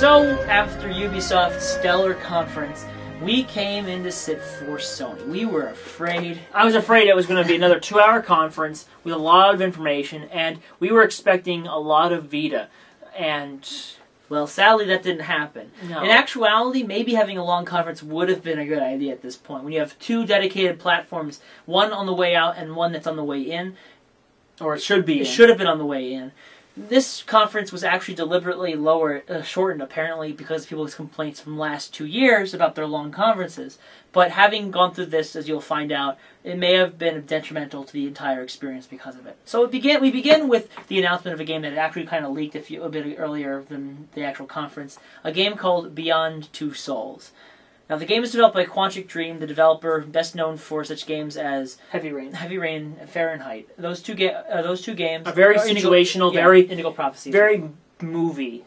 So, after Ubisoft's stellar conference, we came in to sit for Sony. We were afraid. I was afraid it was going to be another 2-hour conference with a lot of information, and we were expecting a lot of Vita. And, well, sadly that didn't happen. No. In actuality, maybe having a long conference would have been a good idea at this point. When you have two dedicated platforms, one on the way out and one that's on the way in. Or it should be. It should have been on the way in. This conference was actually deliberately shortened, apparently, because of people's complaints from the last 2 years about their long conferences. But having gone through this, as you'll find out, it may have been detrimental to the entire experience because of it. So we begin with the announcement of a game that actually kind of leaked a bit earlier than the actual conference. A game called Beyond Two Souls. Now, the game is developed by Quantic Dream, the developer best known for such games as Heavy Rain, and Fahrenheit. Those two games are very situational, very Indigo Prophecy, very movie,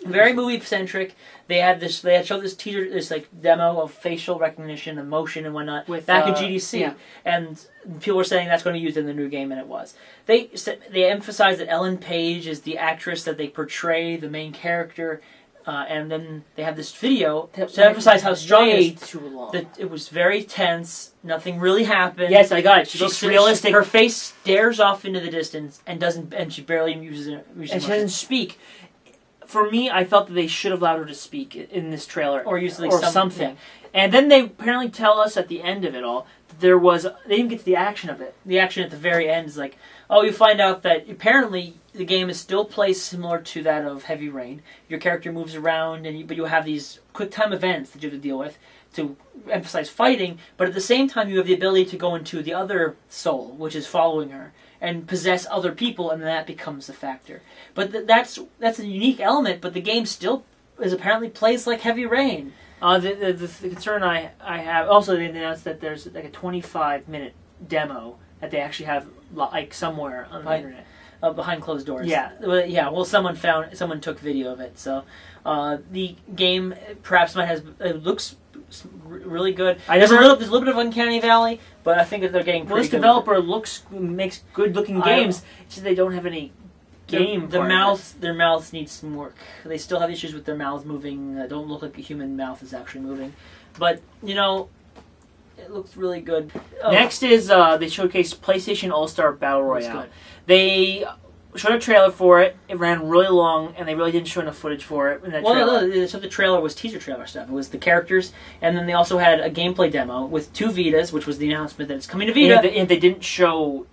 very movie-centric. They had showed this teaser, this demo of facial recognition, and motion, and whatnot back at GDC, and people were saying that's going to be used in the new game, and it was. They emphasized that Ellen Page is the actress that they portray, the main character. And then they have this video to emphasize how strong it is. Too long. That it was very tense. Nothing really happened. Yes, I got it. She looks realistic. Her face stares off into the distance and she barely uses it. And she doesn't speak. For me, I felt that they should have allowed her to speak in this trailer, or use something. Yeah. And then they apparently tell us at the end of it all that they didn't get to the action of it. The action at the very end is you find out that apparently the game is still placed similar to that of Heavy Rain. Your character moves around, but you have these quick-time events that you have to deal with to emphasize fighting, but at the same time you have the ability to go into the other soul, which is following her, and possess other people, and that becomes a factor. But that's a unique element, but the game still apparently plays like Heavy Rain. The concern I have... Also, they announced that there's a 25-minute demo that they actually have somewhere on the internet. Behind closed doors. Yeah. Well, someone took video of it. So the game perhaps it looks really good. There's a little bit of Uncanny Valley, but I think that they're getting pretty this good. Developer makes good looking games. It's just they don't have any game. Their mouths need some work. They still have issues with their mouths moving. Don't look like a human mouth is actually moving. But it looks really good. Next is they showcased PlayStation All-Star Battle Royale. They showed a trailer for it. It ran really long, and they really didn't show enough footage for it in that trailer. So the trailer was teaser trailer stuff. It was the characters, and then they also had a gameplay demo with 2 Vitas, which was the announcement that it's coming to Vita. And they didn't show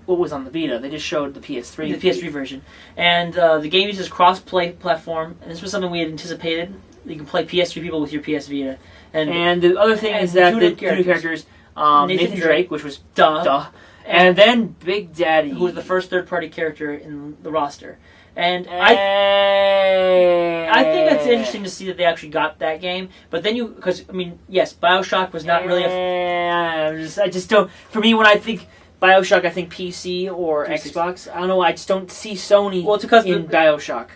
what was on the Vita. They just showed the PS3. The PS3 version. And the game uses cross-play platform, and this was something we had anticipated. You can play PS3 people with your PS Vita. And the other thing is that the two new characters, Nathan Drake, which was duh. And then Big Daddy, who was the first third-party character in the roster. And I think that's interesting to see that they actually got that game. But then yes, BioShock was not really I just don't... For me, when I think BioShock, I think PC or Xbox. I don't know, I just don't see Sony in BioShock.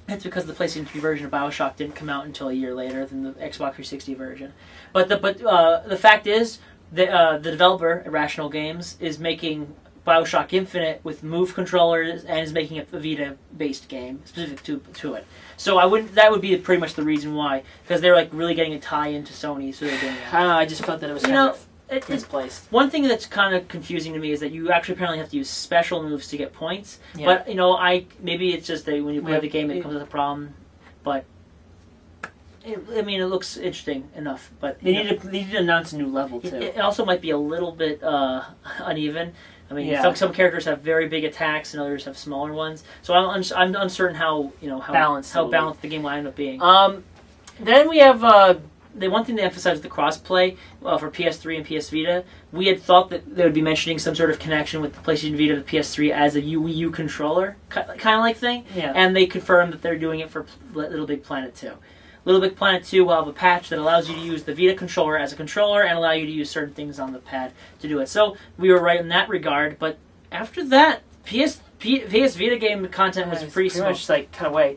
That's because the PlayStation 3 version of BioShock didn't come out until a year later than the Xbox 360 version. But the fact is, the developer, Irrational Games, is making BioShock Infinite with Move controllers and is making it a Vita-based game specific to it. So that would be pretty much the reason why, because they're really getting a tie into Sony, so they're doing that. I don't know, I just felt that it was kind of misplaced. One thing that's kind of confusing to me is that you actually apparently have to use special moves to get points. Yeah. But maybe it's just that when you play the game, it comes with a problem. But it looks interesting enough. But they need to announce a new level too. It also might be a little bit uneven. Some characters have very big attacks and others have smaller ones. So I'm uncertain how balanced the game will end up being. Then we have. The one thing they emphasized was the cross-play for PS3 and PS Vita. We had thought that they would be mentioning some sort of connection with the PlayStation Vita and the PS3 as a Wii U controller kind of like thing. Yeah. And they confirmed that they're doing it for Little Big Planet 2. Little Big Planet 2 will have a patch that allows you to use the Vita controller as a controller and allow you to use certain things on the pad to do it. So we were right in that regard. But after that, PS Vita game content was pretty small. Much kind of way.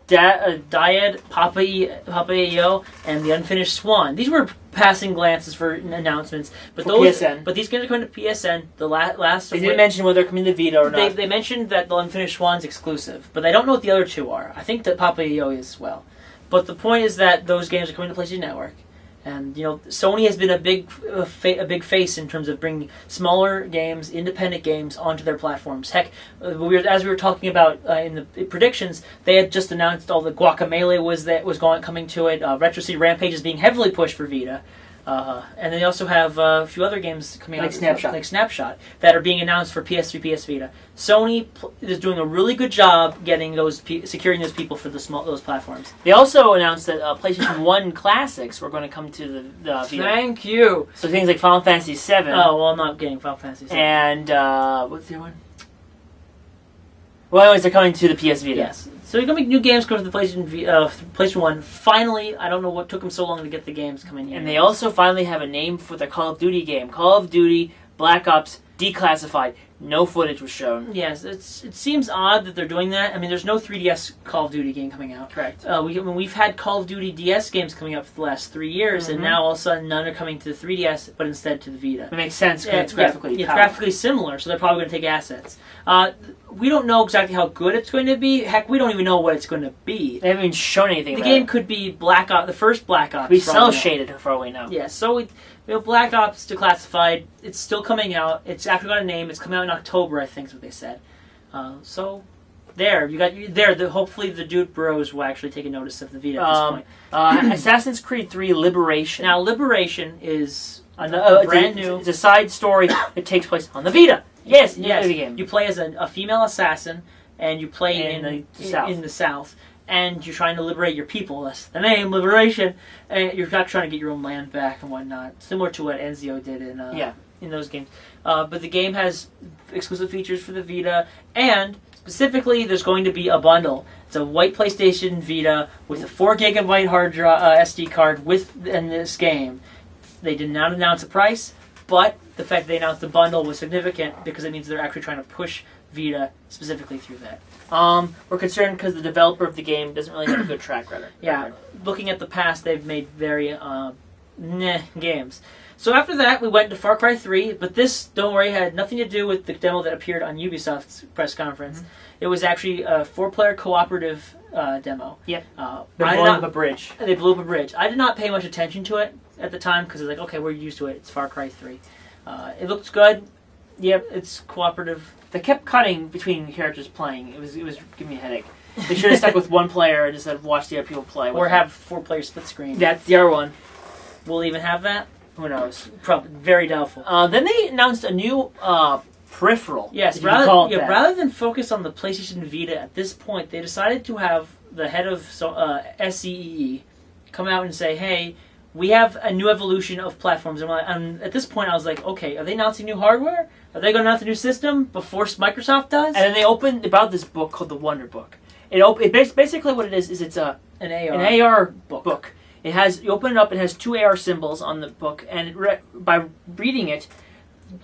Dyad, Papo, and the Unfinished Swan. These were passing glances for announcements, but PSN. But these games are coming to PSN. The last. They didn't mention whether they're coming to Vita or not. They mentioned that the Unfinished Swan's exclusive, but I don't know what the other two are. I think that Papo is as well. But the point is that those games are coming to PlayStation Network. And, Sony has been a big face in terms of bringing smaller games, independent games, onto their platforms. Heck, as we were talking about in the predictions, they had just announced all the Guacamelee was coming to it. Retro City Rampage is being heavily pushed for Vita. And they also have a few other games coming out, like Snapshot, that are being announced for PS3, PS Vita. Sony is doing a really good job getting securing those people for those platforms. They also announced that PlayStation 1 classics were going to come to the Vita. Thank you. So things like Final Fantasy 7. Oh, well, I'm not getting Final Fantasy 7. And what's the other one? Well, anyways, they're coming to the PS Vita. Yes. So you're going to make new games come to the PlayStation 1. Finally, I don't know what took them so long to get the games coming in. And they also finally have a name for their Call of Duty game. Call of Duty Black Ops Declassified. No footage was shown. Yes, it seems odd that they're doing that. I mean, there's no 3DS Call of Duty game coming out. Correct. We've had Call of Duty DS games coming out for the last 3 years, and now all of a sudden none are coming to the 3DS, but instead to the Vita. It makes sense because it's graphically similar, so they're probably going to take assets. We don't know exactly how good it's going to be. Heck, we don't even know what it's going to be. They haven't even shown anything. The game could be Black Ops, the first Black Ops. Could be cell shaded for all we know. Yeah, so Black Ops Declassified. It's still coming out. It's actually got a name. It's coming out in October, I think is what they said. So there, hopefully the Dude Bros will actually take a notice of the Vita at this point. Assassin's Creed 3 Liberation. Now, Liberation is brand new. It's a side story that takes place on the Vita. Yes. Game. You play as a female assassin, and you play in the South, and you're trying to liberate your people. That's the name, Liberation. And you're not trying to get your own land back and whatnot, similar to what Ezio did in those games. But the game has exclusive features for the Vita, and specifically, there's going to be a bundle. It's a white PlayStation Vita with a 4 gigabyte SD card in this game. They did not announce a price, but the fact that they announced the bundle was significant because it means they're actually trying to push Vita specifically through that. We're concerned because the developer of the game doesn't really have a good track record. Yeah, looking at the past, they've made very games. So after that, we went to Far Cry 3, but this, don't worry, had nothing to do with the demo that appeared on Ubisoft's press conference. Mm-hmm. It was actually a 4-player cooperative demo. Yep. They blew up a bridge. They blew up a bridge. I did not pay much attention to it at the time because it's like, okay, we're used to it. It's Far Cry 3. It looks good. Yep, it's cooperative. They kept cutting between characters playing. It was giving me a headache. They should have stuck with one player and just said watch the other people play. Or have 4-player split screen. That's the other one. We'll even have that? Who knows? Probably very doubtful. Then they announced a new peripheral. Yes, rather than focus on the PlayStation Vita at this point, they decided to have the head of SCEE come out and say, hey, we have a new evolution of platforms. And at this point, I was like, okay, are they announcing new hardware? Are they going to announce a new system before Microsoft does? And then they about this book called the Wonderbook. It basically what it is it's an AR book. It has, you open it up, it has 2 AR symbols on the book, and by reading it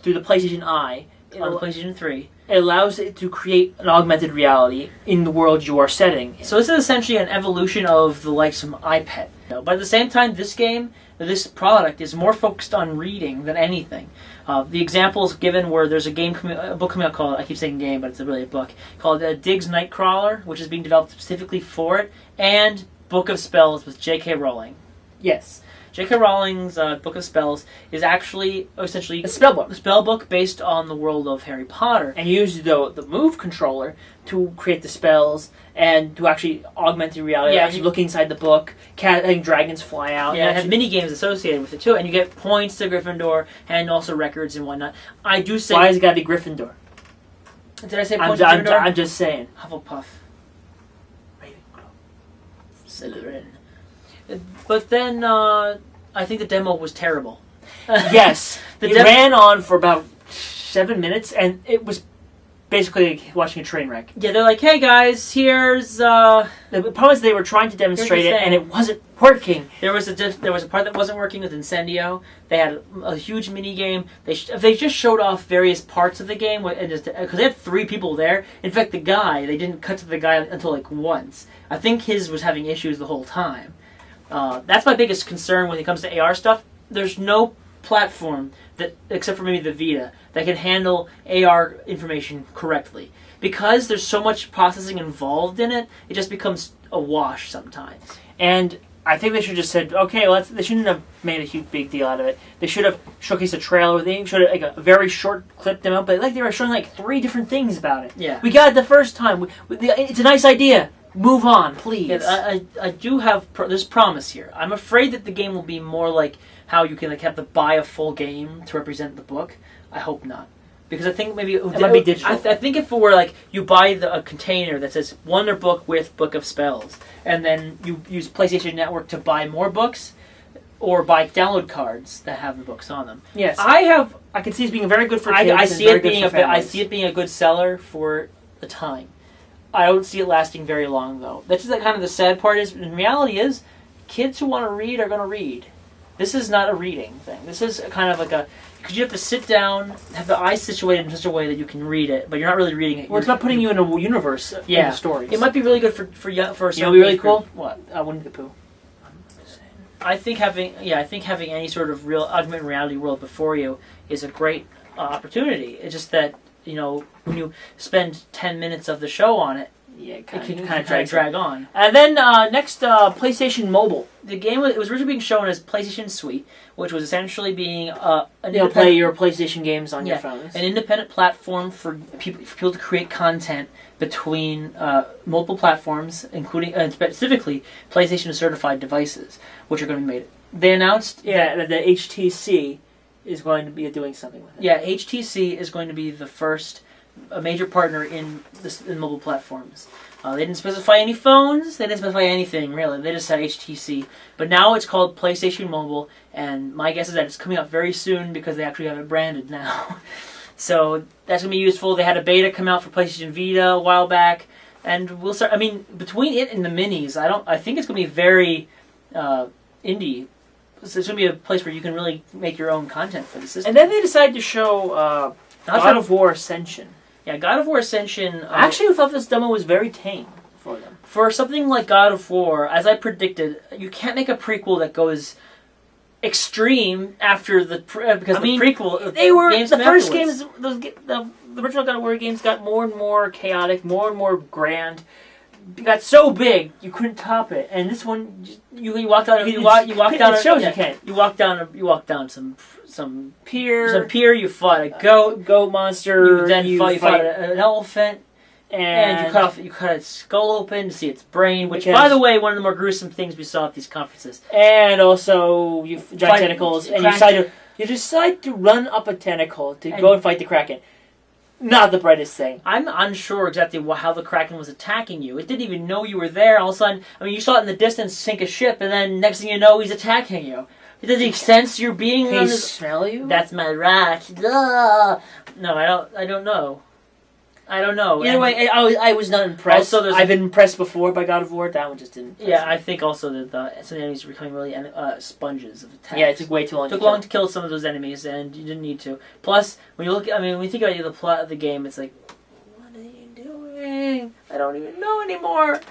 through the PlayStation Eye, on the PlayStation 3, it allows it to create an augmented reality in the world you are setting. So this is essentially an evolution of the likes of iPad. But at the same time, this product is more focused on reading than anything. The examples given were there's a book coming out called, I keep saying game, but it's really a book, called Diggs Nightcrawler, which is being developed specifically for it, and Book of Spells with J.K. Rowling. Yes. J.K. Rowling's Book of Spells is actually essentially a spell book. A spell book based on the world of Harry Potter. And you use the Move controller to create the spells and to actually augment the reality. Yeah, actually look inside the book, having dragons fly out. Yeah, and have mini games associated with it too. And you get points to Gryffindor and also records and whatnot. I do say. Why has it got to be Gryffindor? Did I say points to Gryffindor? I'm just saying. Hufflepuff. Slytherin. But then I think the demo was terrible. Yes. It ran on for about 7 minutes, and it was basically like watching a train wreck. Yeah, they're like, hey guys, here's... The problem is they were trying to demonstrate it, and it wasn't working. There was a part that wasn't working with Incendio. They had a huge mini game. They just showed off various parts of the game, because they had 3 people there. In fact, they didn't cut to the guy until like once. I think his was having issues the whole time. That's my biggest concern when it comes to AR stuff. There's no platform that, except for maybe the Vita, that can handle AR information correctly. Because there's so much processing involved in it, it just becomes a wash sometimes. And I think they should have just said, okay, they shouldn't have made a huge big deal out of it. They should have showcased a trailer. They showed like a very short clip demo, but like they were showing like 3 different things about it. Yeah. We got it the first time. It's a nice idea. Move on, please. Yeah, I do have there's promise here. I'm afraid that the game will be more like how you can like have to buy a full game to represent the book. I hope not. Because I think maybe it might be digital. I think if it were like you buy a container that says Wonderbook with Book of Spells, and then you use PlayStation Network to buy more books, or buy download cards that have the books on them. Yes, I can see it being very good for kids. I see it being a good seller for the time. I don't see it lasting very long though. That's just like kind of the sad part is. In reality, is kids who want to read are going to read. This is not a reading thing. This is kind of like a. Because you have to sit down, have the eyes situated in such a way that you can read it, but you're not really reading it. Well, it's not putting you in a universe of stories. It might be really good for you know, it'd be really cool. What? Winnie the Pooh. I think having any sort of real augmented reality world before you is a great opportunity. It's just that when you spend 10 minutes of the show on it, it can kind of drag on. And then next, PlayStation Mobile. The game was originally being shown as PlayStation Suite, which was essentially being play your PlayStation games on your phones. An independent platform for people to create content between multiple platforms, including specifically PlayStation certified devices, which are going to be made. They announced that the HTC is going to be doing something with it. Yeah, HTC is going to be the first a major partner in mobile platforms. They didn't specify any phones. They didn't specify anything, really. They just said HTC. But now it's called PlayStation Mobile, and my guess is that it's coming out very soon because they actually have it branded now. So that's going to be useful. They had a beta come out for PlayStation Vita a while back, and we'll start... I mean, between it and the minis, I think it's going to be very indie. It's going to be a place where you can really make your own content for the system. And then they decided to show God of War Ascension. Yeah, God of War Ascension... I actually thought this demo was very tame for them. For something like God of War, as I predicted, you can't make a prequel that goes extreme after the... because the prequel... They were... The first games... The original God of War games got more and more chaotic, more and more grand. It got so big, you couldn't top it. And this one, you walked down... You walked down... It shows you can't. You walk down some pier. You fought a goat monster. You fought an elephant, and you cut its skull open to see its brain. Which, by the way, one of the more gruesome things we saw at these conferences. And also, you giant tentacles, and you decide to run up a tentacle to go and fight the Kraken. Not the brightest thing. I'm unsure exactly how the Kraken was attacking you. It didn't even know you were there. All of a sudden, you saw it in the distance sink a ship, and then next thing you know, he's attacking you. Does it sense you're being... Can he smell you? That's my rat. Duh. No, I don't know. Either way, I was not impressed. Also, I've been impressed before by God of War. That one just didn't. I think also that some enemies are becoming really sponges of attacks. Yeah, it took way too long. It took long to kill some of those enemies, and you didn't need to. Plus, when you look, when you think about the plot of the game, it's like, what are you doing? I don't even know anymore.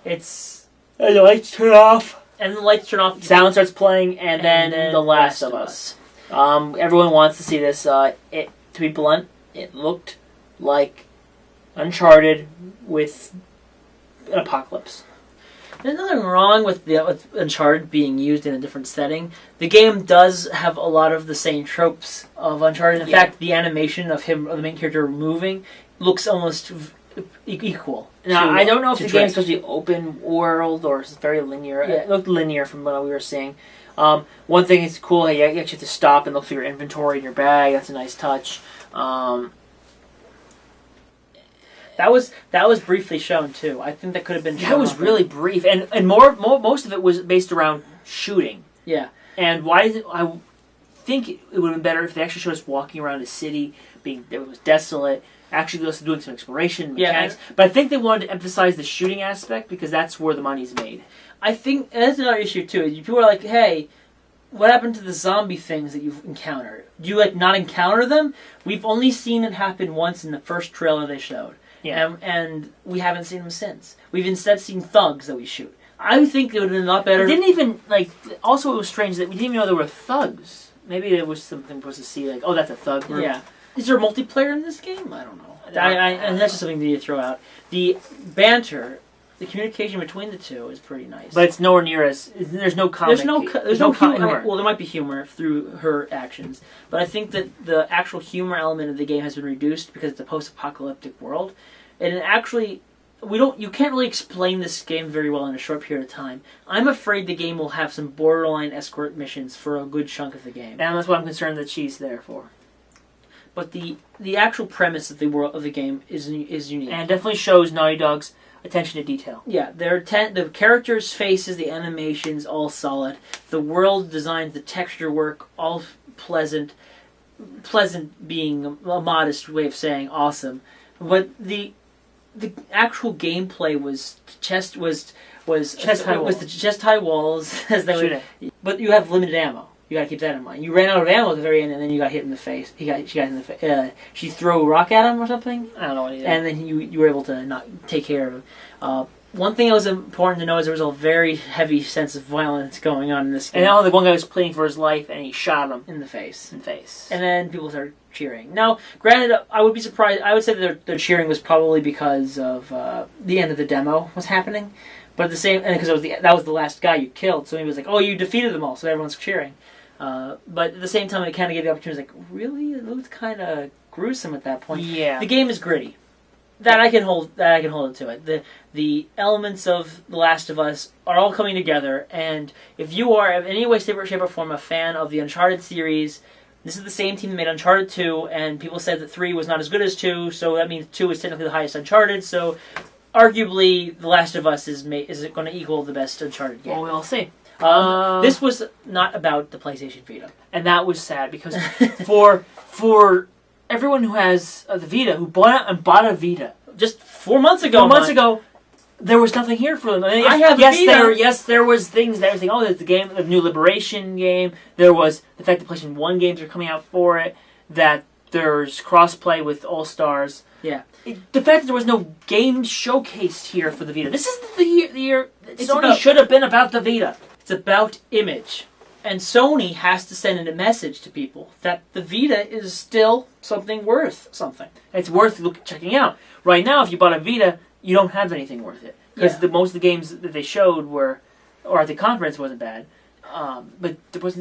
It's and the lights turn off. And the lights turn off. Sound starts playing, and then The Last of Us. Everyone wants to see this. To be blunt, it looked like Uncharted with an apocalypse. There's nothing wrong with Uncharted being used in a different setting. The game does have a lot of the same tropes of Uncharted. In fact, the animation of the main character moving, looks almost equal. Now, I don't know if the game's supposed to be open world or it's very linear. Yeah. It looked linear from what we were seeing. One thing is cool, you actually have to stop and look through your inventory in your bag. That's a nice touch. That was briefly shown too. I think that could have been shown. That was really brief, and most of it was based around shooting. Yeah. And I think it would have been better if they actually showed us walking around a city, it was desolate. Actually, also doing some exploration mechanics. Yeah, but I think they wanted to emphasize the shooting aspect because that's where the money's made. I think that's another issue too. People are like, "Hey, what happened to the zombie things that you've encountered? Do you not encounter them? We've only seen it happen once in the first trailer they showed, and we haven't seen them since. We've instead seen thugs that we shoot. I think it would have been a lot better. It didn't even Also, it was strange that we didn't even know there were thugs. Maybe there was something supposed to see oh, that's a thug group. Yeah. Is there multiplayer in this game? I don't know. And that's just something that you throw out. The banter the communication between the two is pretty nice. But it's nowhere near as there's no comic. There's no humor. Well, there might be humor through her actions, but I think that the actual humor element of the game has been reduced because it's a post-apocalyptic world, and actually. You can't really explain this game very well in a short period of time. I'm afraid the game will have some borderline escort missions for a good chunk of the game. And that's what I'm concerned that she's there for. But the actual premise of the game is unique. And it definitely shows Naughty Dog's attention to detail. Yeah, the characters' faces, the animations, all solid. The world designs, the texture work, all pleasant. Pleasant being a modest way of saying awesome. But the actual gameplay was chest high walls as they were, but you have limited ammo. You gotta keep that in mind. You ran out of ammo at the very end, and then you got hit in the face. She got in the face. She threw a rock at him or something. I don't know what he did. And then you were able to not take care of him. One thing that was important to know is there was a very heavy sense of violence going on in this game. And now the one guy was pleading for his life, and he shot him in the face. And then people started cheering. Now, granted, I would be surprised. I would say that their cheering was probably because of the end of the demo was happening. But at the same, and because that was the last guy you killed, so he was like, "Oh, you defeated them all," so everyone's cheering. But at the same time, it kind of gave the opportunity. Like, really, it looked kind of gruesome at that point. Yeah, the game is gritty. That I can hold it to it. The elements of The Last of Us are all coming together, and if you are in any way, shape, or form a fan of the Uncharted series, this is the same team that made Uncharted 2, and people said that 3 was not as good as 2, so that means 2 is technically the highest Uncharted, so arguably The Last of Us is going to equal the best Uncharted game. Well, we'll see. This was not about the PlayStation Vita. And that was sad, because for everyone who has the Vita, who bought a Vita, just 4 months ago, there was nothing here for them. I mean, I have a Vita. There was things that were saying, oh, there's the new Liberation game. There was the fact that PlayStation 1 games are coming out for it. That there's crossplay with All Stars. Yeah. The fact that there was no game showcased here for the Vita. This is the year Sony should have been about the Vita. It's about image. And Sony has to send in a message to people that the Vita is still something worth something. It's worth checking out. Right now, if you bought a Vita, you don't have anything worth it. Because most of the games that they showed or at the conference wasn't bad. But there was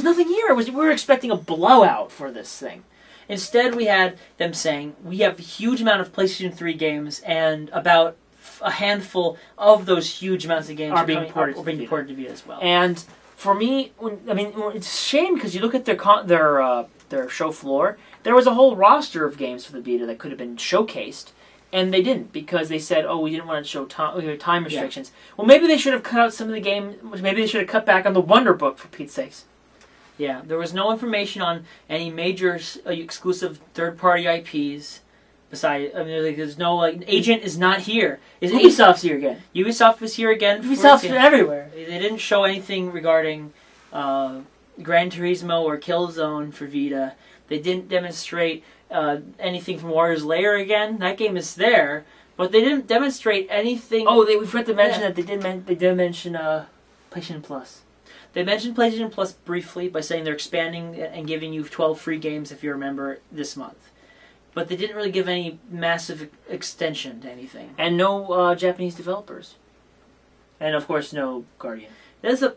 nothing here. We were expecting a blowout for this thing. Instead, we had them saying, we have a huge amount of PlayStation 3 games, and about a handful of those huge amounts of games are being ported to Vita as well. And for me, it's a shame because you look at their show floor. There was a whole roster of games for the Vita that could have been showcased, and they didn't because they said, "Oh, we didn't want to show time restrictions." Yeah. Well, maybe they should have cut out some of the games. Maybe they should have cut back on the Wonderbook for Pete's sakes. Yeah, there was no information on any major exclusive third-party IPs. Besides, there's no Agent is not here. Ubisoft's here again. Ubisoft was here again. Ubisoft's everywhere. They didn't show anything regarding Gran Turismo or Killzone for Vita. They didn't demonstrate anything from Warrior's Lair again. That game is there, but they didn't demonstrate anything. Oh, we forgot to mention that they did mention PlayStation Plus. They mentioned PlayStation Plus briefly by saying they're expanding and giving you 12 free games if you remember this month. But they didn't really give any massive extension to anything. And no Japanese developers. And of course, no Guardian. There's the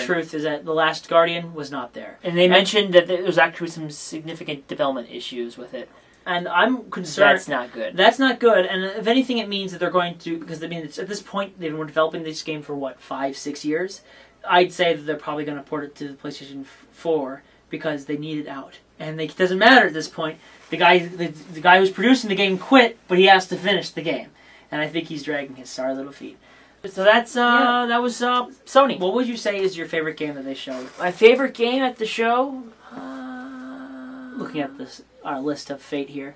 truth is that The Last Guardian was not there. And they mentioned that there was actually some significant development issues with it. And I'm concerned... That's not good. That's not good. And if anything, it means that they're going to... Because, at this point, they've been developing this game for, 5-6 years? I'd say that they're probably going to port it to the PlayStation 4 because they need it out. And it doesn't matter at this point. The guy who's producing the game quit, but he has to finish the game. And I think he's dragging his sorry little feet. So that was Sony. What would you say is your favorite game that they showed? My favorite game at the show? Looking at our list of fate here.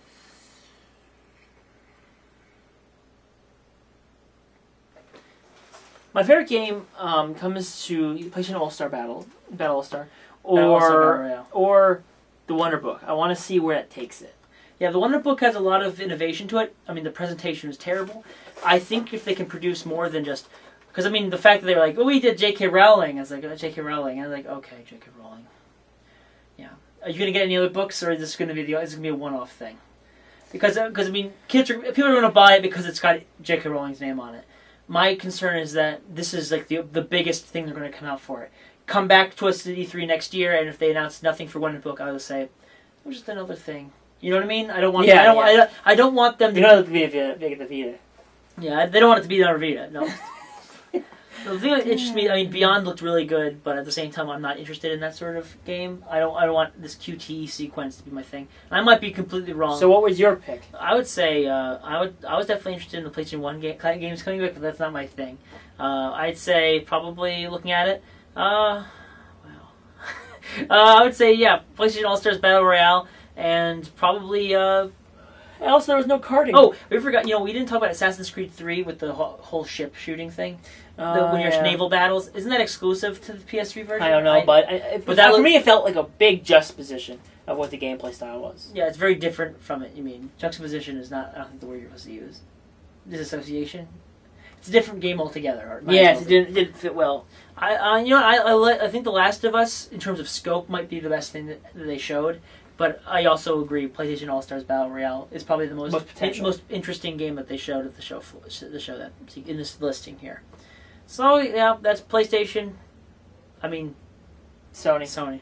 My favorite game comes to PlayStation All-Star Battle All-Star, or the Wonderbook. I want to see where that takes it. Yeah, the Wonderbook has a lot of innovation to it. I mean, the presentation was terrible. I think if they can produce more than just... Because, the fact that they were like, oh, we did J.K. Rowling. I was like, J.K. Rowling. And I was like, okay, J.K. Rowling. Yeah. Are you going to get any other books, or is this going to be a one-off thing? Because I mean, people are going to buy it because it's got J.K. Rowling's name on it. My concern is that this is like the biggest thing they're going to come out for it. Come back to us at E3 next year, and if they announce nothing for Wonderbook, I will say it was just another thing. You know what I mean? I don't want. I don't want them to. You know the Vita. Yeah, they don't want it to be another Vita. No. The thing that interests me, I mean, Beyond looked really good, but at the same time, I'm not interested in that sort of game. I don't want this QTE sequence to be my thing. And I might be completely wrong. So, what was your pick? I would say I was definitely interested in the PlayStation 1 games coming back, but that's not my thing. I'd say probably looking at it. I would say PlayStation All Stars Battle Royale, and probably. Also, there was no karting. Oh, we forgot. We didn't talk about Assassin's Creed 3 with the whole ship shooting thing. When you're naval battles, isn't that exclusive to the PS3 version? I don't know, but for me, it felt like a big juxtaposition of what the gameplay style was. Yeah, it's very different from it. You mean juxtaposition is not? I don't think the word you're supposed to use. Disassociation. It's a different game altogether. Yeah, it didn't fit well. I think The Last of Us, in terms of scope, might be the best thing that they showed. But I also agree, PlayStation All Stars Battle Royale is probably the most interesting game that they showed at the show that in this listing here. So yeah, that's PlayStation. I mean, Sony.